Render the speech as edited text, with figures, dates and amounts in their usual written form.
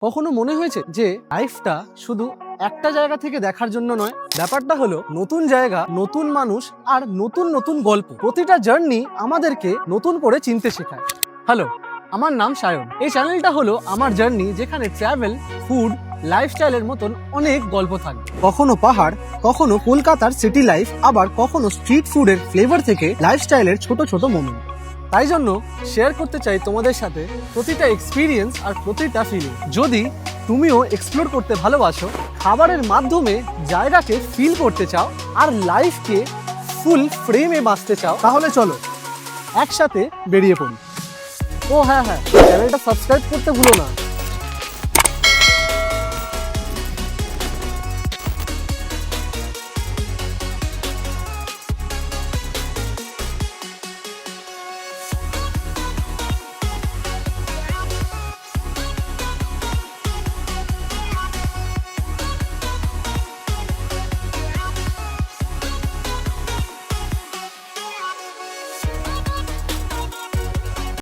কখনো মনে হয়েছে যে লাইফটা শুধু একটা জায়গা থেকে দেখার জন্য নয়? ব্যাপারটা হলো নতুন জায়গা, নতুন মানুষ আর নতুন নতুন গল্প। প্রতিটা জার্নি আমাদেরকে নতুন করে চিনতে শেখায়। হ্যালো, আমার নাম সায়ন। এই চ্যানেলটা হলো আমার জার্নি, যেখানে ট্রাভেল, ফুড, লাইফস্টাইলের মতন অনেক গল্প থাকবে। কখনো পাহাড়, কখনো কলকাতার সিটি লাইফ, আবার কখনো স্ট্রিট ফুডের ফ্লেভার থেকে লাইফস্টাইলের ছোট ছোট মোমেন্ট। তাই জন্য শেয়ার করতে চাই তোমাদের সাথে প্রতিটা এক্সপিরিয়েন্স আর প্রতিটা ফিলিং। যদি তুমিও এক্সপ্লোর করতে ভালোবাসো, খাবারের মাধ্যমে জায়গাকে ফিল করতে চাও আর লাইফকে ফুল ফ্রেমে বাঁচতে চাও, তাহলে চলো একসাথে বেরিয়ে পড়ি। ও হ্যাঁ, চ্যানেলটা সাবস্ক্রাইব করতে ভুলো না।